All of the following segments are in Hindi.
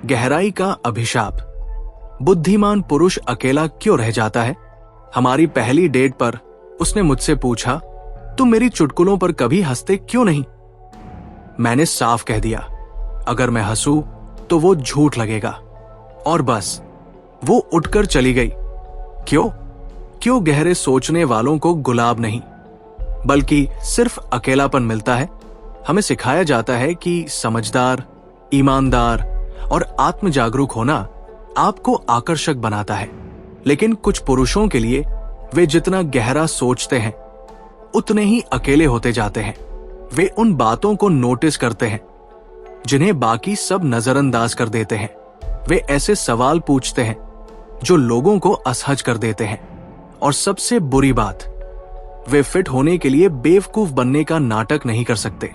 गहराई का अभिशाप। बुद्धिमान पुरुष अकेला क्यों रह जाता है? हमारी पहली डेट पर उसने मुझसे पूछा, तुम मेरी चुटकुलों पर कभी हंसते क्यों नहीं? मैंने साफ कह दिया, अगर मैं हंसूं तो वो झूठ लगेगा। और बस वो उठकर चली गई। क्यों गहरे सोचने वालों को गुलाब नहीं बल्कि सिर्फ अकेलापन मिलता है। हमें सिखाया जाता है कि समझदार, ईमानदार और आत्म जागरूक होना आपको आकर्षक बनाता है, लेकिन कुछ पुरुषों के लिए वे जितना गहरा सोचते हैं उतने ही अकेले होते जाते हैं। वे उन बातों को नोटिस करते हैं जिन्हें बाकी सब नजरअंदाज कर देते हैं। वे ऐसे सवाल पूछते हैं जो लोगों को असहज कर देते हैं। और सबसे बुरी बात, वे फिट होने के लिए बेवकूफ बनने का नाटक नहीं कर सकते।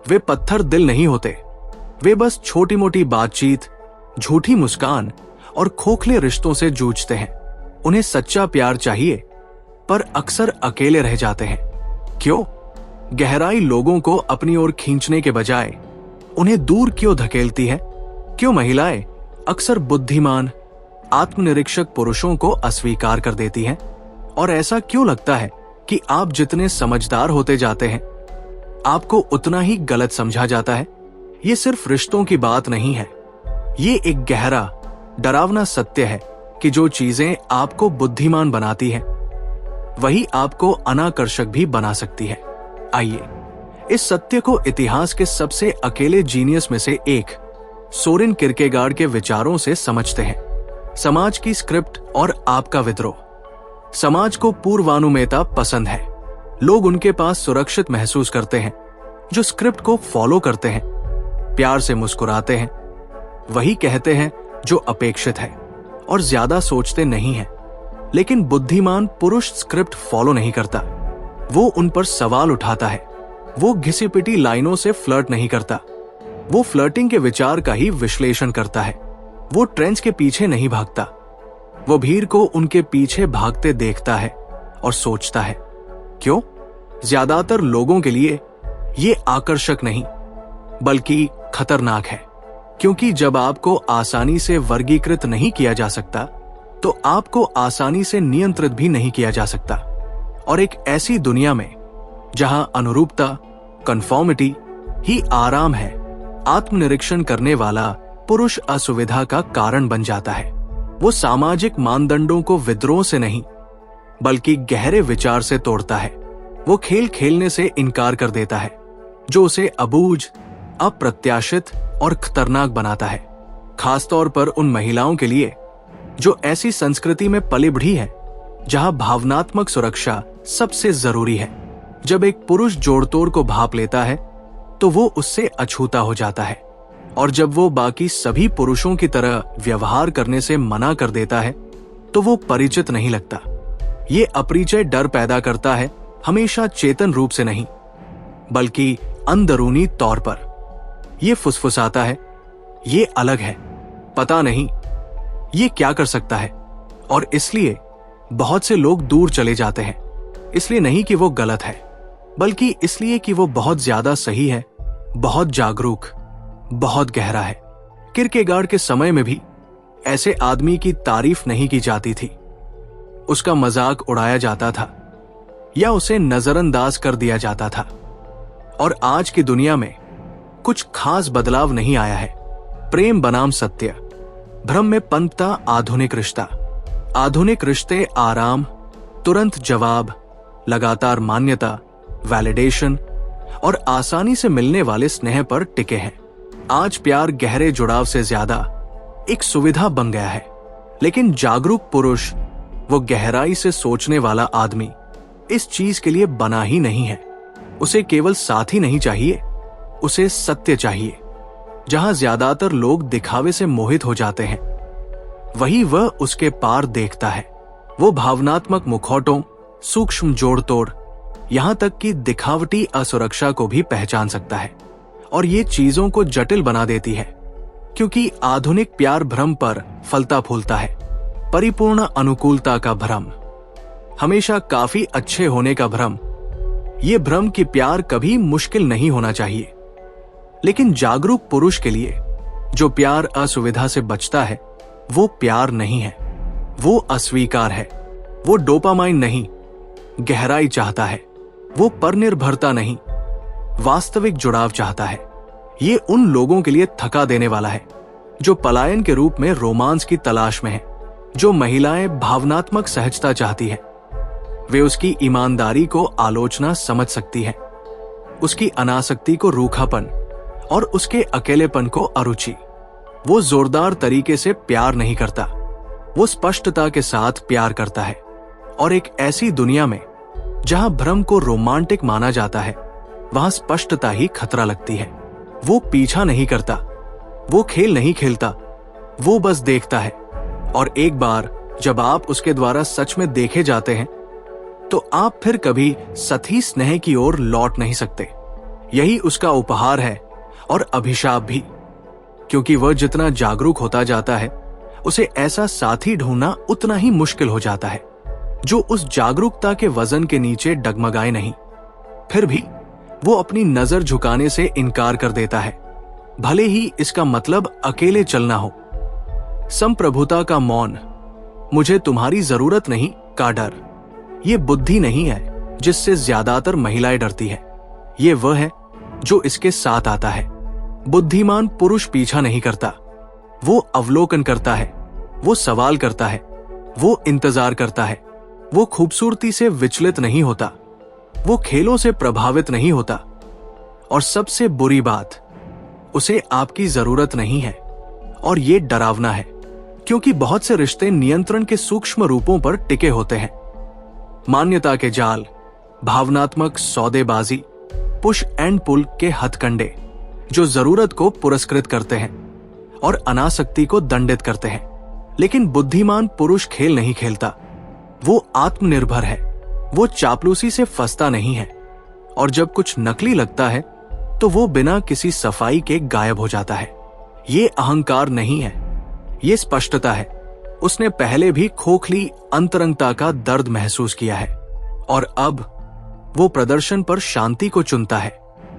वे पत्थर दिल नहीं होते। वे बस छोटी मोटी बातचीत, झूठी मुस्कान और खोखले रिश्तों से जूझते हैं। उन्हें सच्चा प्यार चाहिए, पर अक्सर अकेले रह जाते हैं। क्यों? गहराई लोगों को अपनी ओर खींचने के बजाय उन्हें दूर क्यों धकेलती है? क्यों महिलाएं अक्सर बुद्धिमान, आत्मनिरीक्षक पुरुषों को अस्वीकार कर देती हैं? और ऐसा क्यों लगता है कि आप जितने समझदार होते जाते हैं आपको उतना ही गलत समझा जाता है? ये सिर्फ रिश्तों की बात नहीं है, ये एक गहरा, डरावना सत्य है कि जो चीजें आपको बुद्धिमान बनाती हैं वही आपको अनाकर्षक भी बना सकती है। आइए इस सत्य को इतिहास के सबसे अकेले जीनियस में से एक सोरेन किरकेगार्ड के विचारों से समझते हैं। समाज की स्क्रिप्ट और आपका विद्रोह। समाज को पूर्वानुमेयता पसंद है। लोग उनके पास सुरक्षित महसूस करते हैं जो स्क्रिप्ट को फॉलो करते हैं, प्यार से मुस्कुराते हैं, वही कहते हैं जो अपेक्षित है और ज्यादा सोचते नहीं हैं। लेकिन बुद्धिमान पुरुष स्क्रिप्ट फॉलो नहीं करता। वो उन पर सवाल उठाता है। वो घिसी पिटी लाइनों से फ्लर्ट नहीं करता। वो फ्लर्टिंग के विचार का ही विश्लेषण करता है। वो ट्रेंड्स के पीछे नहीं भागता। वो भीड़ को उनके पीछे भागते देखता है और सोचता है। क्यों? ज्यादातर लोगों के लिए ये आकर्षक नहीं बल्कि खतरनाक है, क्योंकि जब आपको आसानी से वर्गीकृत नहीं किया जा सकता तो आपको आसानी से नियंत्रित भी नहीं किया जा सकता। और एक ऐसी दुनिया में जहां अनुरूपता, कन्फॉर्मिटी ही आराम है, आत्मनिरीक्षण करने वाला पुरुष असुविधा का कारण बन जाता है। वो सामाजिक मानदंडों को विद्रोह से नहीं बल्कि गहरे विचार से तोड़ता है। वो खेल खेलने से इनकार कर देता है जो उसे अबूझ, अप्रत्याशित और खतरनाक बनाता है। खासतौर पर उन महिलाओं के लिए जो ऐसी संस्कृति में पली बढ़ी है जहां भावनात्मक सुरक्षा सबसे जरूरी है। जब एक पुरुष जोड़तोड़ को भांप लेता है तो वो उससे अछूता हो जाता है, और जब वो बाकी सभी पुरुषों की तरह व्यवहार करने से मना कर देता है तो वो परिचित नहीं लगता। ये अपरिचय डर पैदा करता है, हमेशा चेतन रूप से नहीं बल्कि अंदरूनी तौर पर। ये फुसफुसाता है, ये अलग है, पता नहीं ये क्या कर सकता है। और इसलिए बहुत से लोग दूर चले जाते हैं। इसलिए नहीं कि वो गलत है, बल्कि इसलिए कि वो बहुत ज्यादा सही है, बहुत जागरूक, बहुत गहरा है। किरकेगार्ड के समय में भी ऐसे आदमी की तारीफ नहीं की जाती थी। उसका मजाक उड़ाया जाता था या उसे नजरअंदाज कर दिया जाता था। और आज की दुनिया में कुछ खास बदलाव नहीं आया है। प्रेम बनाम सत्य, भ्रम में पनपता आधुनिक रिश्ता। आधुनिक रिश्ते आराम, तुरंत जवाब, लगातार मान्यता, वैलिडेशन और आसानी से मिलने वाले स्नेह पर टिके हैं। आज प्यार गहरे जुड़ाव से ज्यादा एक सुविधा बन गया है। लेकिन जागरूक पुरुष, वो गहराई से सोचने वाला आदमी, इस चीज के लिए बना ही नहीं है। उसे केवल साथी नहीं चाहिए, उसे सत्य चाहिए। जहां ज्यादातर लोग दिखावे से मोहित हो जाते हैं, वही वह उसके पार देखता है। वो भावनात्मक मुखौटों, सूक्ष्म जोड़तोड़, यहां तक कि दिखावटी असुरक्षा को भी पहचान सकता है। और ये चीजों को जटिल बना देती है, क्योंकि आधुनिक प्यार भ्रम पर फलता फूलता है। परिपूर्ण अनुकूलता का भ्रम, हमेशा काफी अच्छे होने का भ्रम। ये भ्रम कि प्यार कभी मुश्किल नहीं होना चाहिए। लेकिन जागरूक पुरुष के लिए जो प्यार असुविधा से बचता है वो प्यार नहीं है, वो अस्वीकार है। वो डोपामाइन नहीं, गहराई चाहता है। वो परनिर्भरता नहीं, वास्तविक जुड़ाव चाहता है। ये उन लोगों के लिए थका देने वाला है जो पलायन के रूप में रोमांस की तलाश में है, जो महिलाएं भावनात्मक सहजता चाहती है। वे उसकी ईमानदारी को आलोचना समझ सकती हैं, उसकी अनासक्ति को रूखापन और उसके अकेलेपन को अरुचि। वो जोरदार तरीके से प्यार नहीं करता, वो स्पष्टता के साथ प्यार करता है। और एक ऐसी दुनिया में जहां भ्रम को रोमांटिक माना जाता है, वहां स्पष्टता ही खतरा लगती है। वो पीछा नहीं करता, वो खेल नहीं खेलता, वो बस देखता है। और एक बार जब आप उसके द्वारा सच में देखे जाते हैं तो आप फिर कभी सती स्नेह की ओर लौट नहीं सकते। यही उसका उपहार है और अभिशाप भी, क्योंकि वह जितना जागरूक होता जाता है उसे ऐसा साथी ढूंढना उतना ही मुश्किल हो जाता है जो उस जागरूकता के वजन के नीचे डगमगाए नहीं। फिर भी वो अपनी नजर झुकाने से इनकार कर देता है, भले ही इसका मतलब अकेले चलना हो। संप्रभुता का मौन, मुझे तुम्हारी जरूरत नहीं का डर, ये बुद्धि नहीं है जिससे ज्यादातर महिलाएं डरती है। ये वह है जो इसके साथ आता है। बुद्धिमान पुरुष पीछा नहीं करता, वो अवलोकन करता है, वो सवाल करता है, वो इंतजार करता है। वो खूबसूरती से विचलित नहीं होता, वो खेलों से प्रभावित नहीं होता। और सबसे बुरी बात, उसे आपकी जरूरत नहीं है। और ये डरावना है, क्योंकि बहुत से रिश्ते नियंत्रण के सूक्ष्म रूपों पर टिके होते हैं। मान्यता के जाल, भावनात्मक सौदेबाजी, पुश एंड पुल के हथकंडे जो जरूरत को पुरस्कृत करते हैं और अनासक्ति को दंडित करते हैं। लेकिन बुद्धिमान पुरुष खेल नहीं खेलता, वो आत्मनिर्भर है, वो चापलूसी से फंसता नहीं है। और जब कुछ नकली लगता है तो वो बिना किसी सफाई के गायब हो जाता है। ये अहंकार नहीं है, ये स्पष्टता है। उसने पहले भी खोखली अंतरंगता का दर्द महसूस किया है और अब वो प्रदर्शन पर शांति को चुनता है।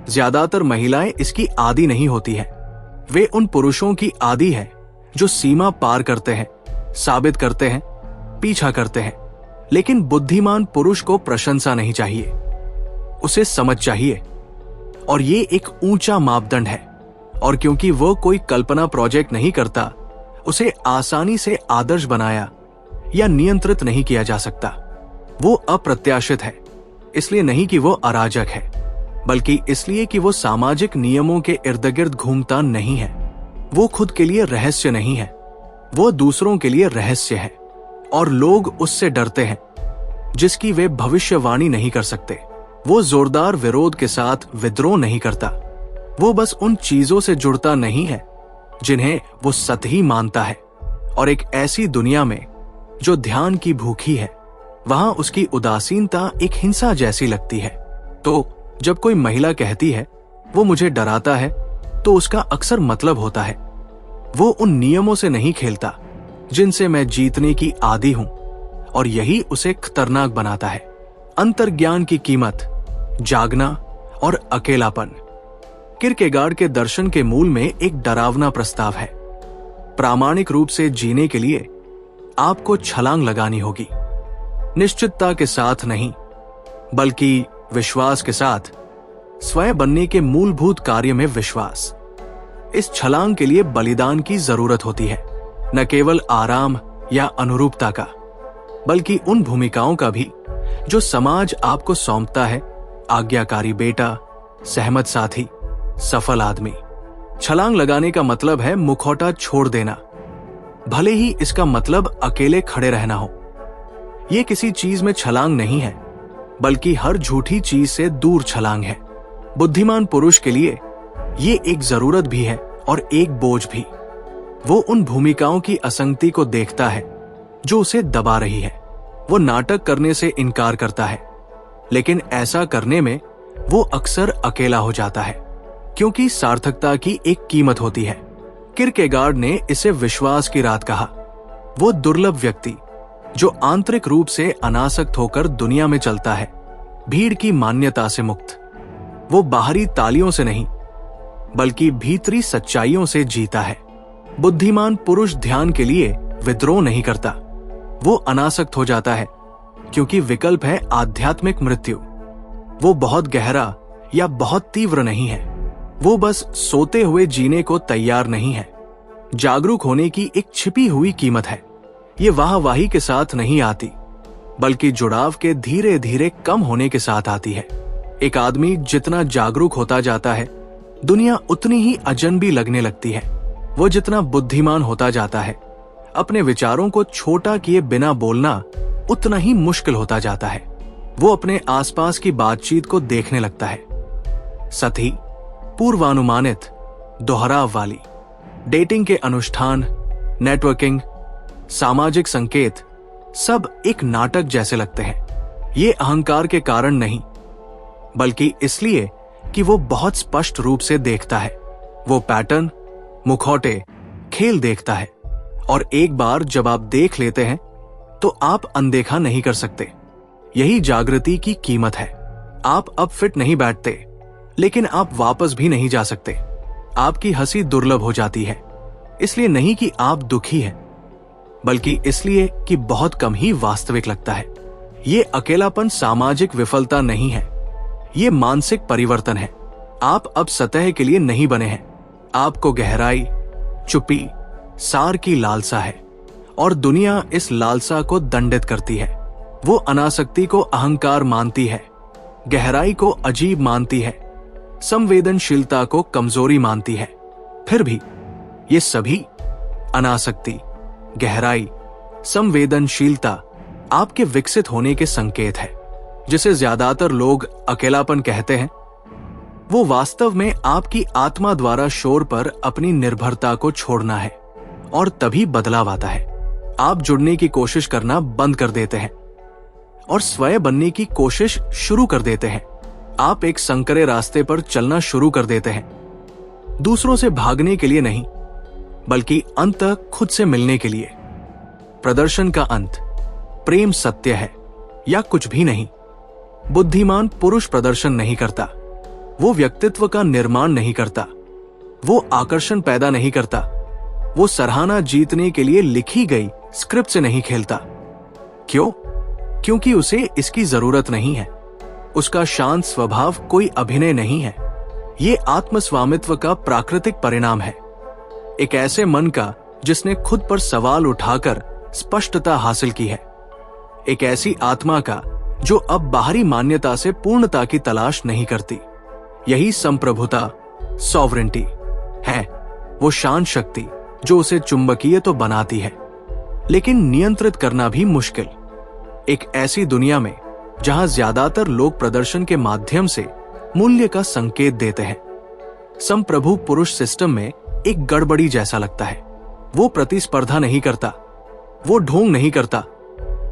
ज्यादातर महिलाएं इसकी आदी नहीं होती हैं। वे उन पुरुषों की आदी है जो सीमा पार करते हैं, साबित करते हैं, पीछा करते हैं। लेकिन बुद्धिमान पुरुष को प्रशंसा नहीं चाहिए, उसे समझ चाहिए। और ये एक ऊंचा मापदंड है। और क्योंकि वो कोई कल्पना प्रोजेक्ट नहीं करता, उसे आसानी से आदर्श बनाया या नियंत्रित नहीं किया जा सकता। वो अप्रत्याशित है, इसलिए नहीं कि वो अराजक है, बल्कि इसलिए कि वो सामाजिक नियमों के इर्द गिर्द घूमता नहीं है। वो खुद के लिए रहस्य नहीं है, वो दूसरों के लिए रहस्य है। और लोग उससे डरते हैं जिसकी वे भविष्यवाणी नहीं कर सकते। वो जोरदार विरोध के साथ विद्रोह नहीं करता, वो बस उन चीजों से जुड़ता नहीं है जिन्हें वो सतही मानता है। और एक ऐसी दुनिया में जो ध्यान की भूखी है, वहां उसकी उदासीनता एक हिंसा जैसी लगती है। तो जब कोई महिला कहती है वो मुझे डराता है, तो उसका अक्सर मतलब होता है वो उन नियमों से नहीं खेलता जिनसे मैं जीतने की आदी हूं। और यही उसे खतरनाक बनाता है। अंतर्ज्ञान की कीमत, जागना और अकेलापन। किरकेगार्ड के दर्शन के मूल में एक डरावना प्रस्ताव है। प्रामाणिक रूप से जीने के लिए आपको छलांग लगानी होगी, निश्चितता के साथ नहीं, बल्कि विश्वास के साथ। स्वयं बनने के मूलभूत कार्य में विश्वास। इस छलांग के लिए बलिदान की जरूरत होती है, न केवल आराम या अनुरूपता का, बल्कि उन भूमिकाओं का भी जो समाज आपको सौंपता है। आज्ञाकारी बेटा, सहमत साथी, सफल आदमी। छलांग लगाने का मतलब है मुखौटा छोड़ देना, भले ही इसका मतलब अकेले खड़े रहना हो। यह किसी चीज में छलांग नहीं है, बल्कि हर झूठी चीज से दूर छलांग है। बुद्धिमान पुरुष के लिए ये एक जरूरत भी है और एक बोझ भी। वो उन भूमिकाओं की असंगति को देखता है जो उसे दबा रही है। वो नाटक करने से इनकार करता है, लेकिन ऐसा करने में वो अक्सर अकेला हो जाता है, क्योंकि सार्थकता की एक कीमत होती है। किरकेगार्ड ने इसे विश्वास की रात कहा। वो दुर्लभ व्यक्ति जो आंतरिक रूप से अनासक्त होकर दुनिया में चलता है, भीड़ की मान्यता से मुक्त। वो बाहरी तालियों से नहीं, बल्कि भीतरी सच्चाइयों से जीता है। बुद्धिमान पुरुष ध्यान के लिए विद्रोह नहीं करता, वो अनासक्त हो जाता है, क्योंकि विकल्प है आध्यात्मिक मृत्यु। वो बहुत गहरा या बहुत तीव्र नहीं है, वो बस सोते हुए जीने को तैयार नहीं है। जागरूक होने की एक छिपी हुई कीमत है। ये वाहवाही के साथ नहीं आती, बल्कि जुड़ाव के धीरे धीरे कम होने के साथ आती है। एक आदमी जितना जागरूक होता जाता है, दुनिया उतनी ही अजनबी लगने लगती है। वो जितना बुद्धिमान होता जाता है, अपने विचारों को छोटा किए बिना बोलना उतना ही मुश्किल होता जाता है। वो अपने आसपास की बातचीत को देखने लगता है। सतही, पूर्वानुमानित, दोहराव वाली, डेटिंग के अनुष्ठान, नेटवर्किंग, सामाजिक संकेत सब एक नाटक जैसे लगते हैं। ये अहंकार के कारण नहीं, बल्कि इसलिए कि वो बहुत स्पष्ट रूप से देखता है। वो पैटर्न, मुखौटे, खेल देखता है, और एक बार जब आप देख लेते हैं तो आप अनदेखा नहीं कर सकते। यही जागृति की कीमत है। आप अब फिट नहीं बैठते, लेकिन आप वापस भी नहीं जा सकते। आपकी हंसी दुर्लभ हो जाती है, इसलिए नहीं कि आप दुखी हैं, बल्कि इसलिए कि बहुत कम ही वास्तविक लगता है। ये अकेलापन सामाजिक विफलता नहीं है, ये मानसिक परिवर्तन है। आप अब सतह के लिए नहीं बने हैं। आपको गहराई, चुप्पी, सार की लालसा है, और दुनिया इस लालसा को दंडित करती है। वो अनासक्ति को अहंकार मानती है, गहराई को अजीब मानती है, संवेदनशीलता को कमजोरी मानती है। फिर भी ये सभी अनासक्ति, गहराई, संवेदनशीलता आपके विकसित होने के संकेत है। जिसे ज्यादातर लोग अकेलापन कहते हैं, वो वास्तव में आपकी आत्मा द्वारा शोर पर अपनी निर्भरता को छोड़ना है, और तभी बदलाव आता है। आप जुड़ने की कोशिश करना बंद कर देते हैं और स्वयं बनने की कोशिश शुरू कर देते हैं। आप एक संकरे रास्ते पर चलना शुरू कर देते हैं, दूसरों से भागने के लिए नहीं, बल्कि अंततः खुद से मिलने के लिए। प्रदर्शन का अंत, प्रेम सत्य है या कुछ भी नहीं। बुद्धिमान पुरुष प्रदर्शन नहीं करता, वो व्यक्तित्व का निर्माण नहीं करता, वो आकर्षण पैदा नहीं करता, वो सराहना जीतने के लिए लिखी गई स्क्रिप्ट से नहीं खेलता। क्यों? क्योंकि उसे इसकी जरूरत नहीं है। उसका शांत स्वभाव कोई अभिनय नहीं है, ये आत्मस्वामित्व का प्राकृतिक परिणाम है। एक ऐसे मन का जिसने खुद पर सवाल उठाकर स्पष्टता हासिल की है। एक ऐसी आत्मा का जो अब बाहरी मान्यता से पूर्णता की तलाश नहीं करती। यही संप्रभुता, सॉवरेंटी है, वो शांत शक्ति जो उसे चुंबकीय तो बनाती है, लेकिन नियंत्रित करना भी मुश्किल। एक ऐसी दुनिया में जहां ज्यादातर लोग प्रदर्शन के माध्यम से मूल्य का संकेत देते हैं, संप्रभु पुरुष सिस्टम में एक गड़बड़ी जैसा लगता है। वो प्रतिस्पर्धा नहीं करता, वो ढोंग नहीं करता,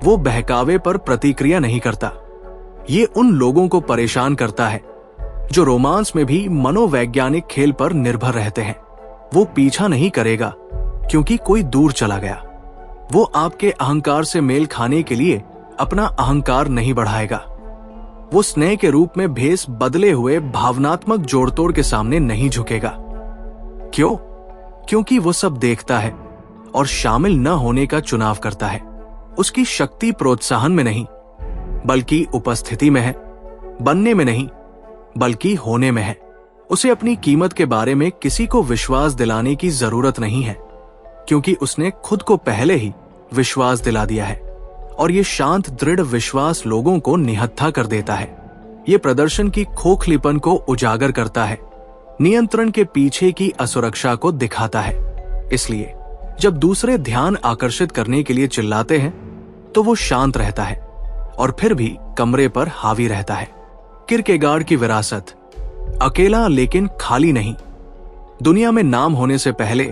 वो बहकावे पर प्रतिक्रिया नहीं करता। ये उन लोगों को परेशान करता है जो रोमांस में भी मनोवैज्ञानिक खेल पर निर्भर रहते हैं। वो पीछा नहीं करेगा क्योंकि कोई दूर चला गया। वो आपके अहंकार से मेल खाने के लिए अपना अहंकार नहीं बढ़ाएगा। वो स्नेह के रूप में भेष बदले हुए भावनात्मक जोड़तोड़ के सामने नहीं झुकेगा। क्यों? क्योंकि वो सब देखता है और शामिल न होने का चुनाव करता है। उसकी शक्ति प्रोत्साहन में नहीं, बल्कि उपस्थिति में है। बनने में नहीं, बल्कि होने में है। उसे अपनी कीमत के बारे में किसी को विश्वास दिलाने की जरूरत नहीं है, क्योंकि उसने खुद को पहले ही विश्वास दिला दिया है। और ये शांत दृढ़ विश्वास लोगों को निहत्था कर देता है। ये प्रदर्शन की खोखलीपन को उजागर करता है, नियंत्रण के पीछे की असुरक्षा को दिखाता है। इसलिए जब दूसरे ध्यान आकर्षित करने के लिए चिल्लाते हैं तो वो शांत रहता है और फिर भी कमरे पर हावी रहता है। किरकेगार्ड की विरासत, अकेला लेकिन खाली नहीं। दुनिया में नाम होने से पहले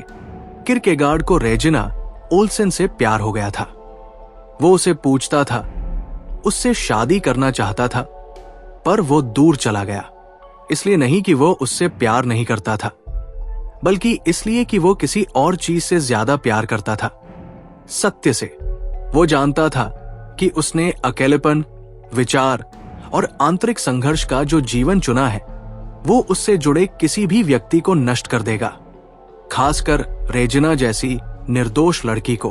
किरकेगार्ड को रेजिना ओल्सन से प्यार हो गया था। वो उसे पूछता था, उससे शादी करना चाहता था, पर वो दूर चला गया। इसलिए नहीं कि वो उससे प्यार नहीं करता था, बल्कि इसलिए कि वो किसी और चीज से ज्यादा प्यार करता था, सत्य से। वो जानता था कि उसने अकेलेपन, विचार और आंतरिक संघर्ष का जो जीवन चुना है, वो उससे जुड़े किसी भी व्यक्ति को नष्ट कर देगा, खासकर रेजिना जैसी निर्दोष लड़की को,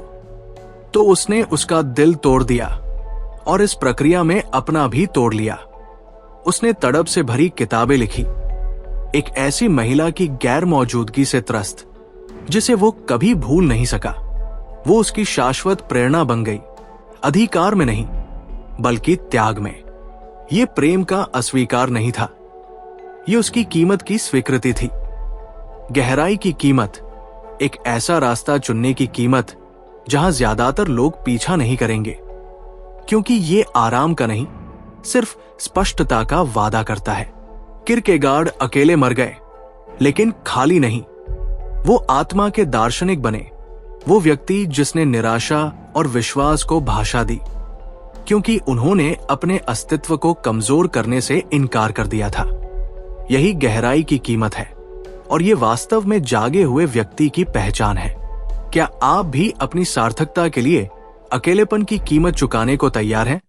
तो उसने उसका दिल तोड़ दिया और इस प्रक्रिया में अपना भी तोड़ लिया। उसने तड़प से भरी किताबें लिखी, एक ऐसी महिला की गैर मौजूदगी से त्रस्त जिसे वो कभी भूल नहीं सका। वो उसकी शाश्वत प्रेरणा बन गई, अधिकार में नहीं बल्कि त्याग में। ये प्रेम का अस्वीकार नहीं था, ये उसकी कीमत की स्वीकृति थी। गहराई की कीमत, एक ऐसा रास्ता चुनने की कीमत जहां ज्यादातर लोग पीछा नहीं करेंगे, क्योंकि ये आराम का नहीं, सिर्फ स्पष्टता का वादा करता है। किरकेगार्ड अकेले मर गए, लेकिन खाली नहीं। वो आत्मा के दार्शनिक बने, वो व्यक्ति जिसने निराशा और विश्वास को भाषा दी, क्योंकि उन्होंने अपने अस्तित्व को कमजोर करने से इनकार कर दिया था। यही गहराई की कीमत है और ये वास्तव में जागे हुए व्यक्ति की पहचान है। क्या आप भी अपनी सार्थकता के लिए अकेलेपन की कीमत चुकाने को तैयार हैं?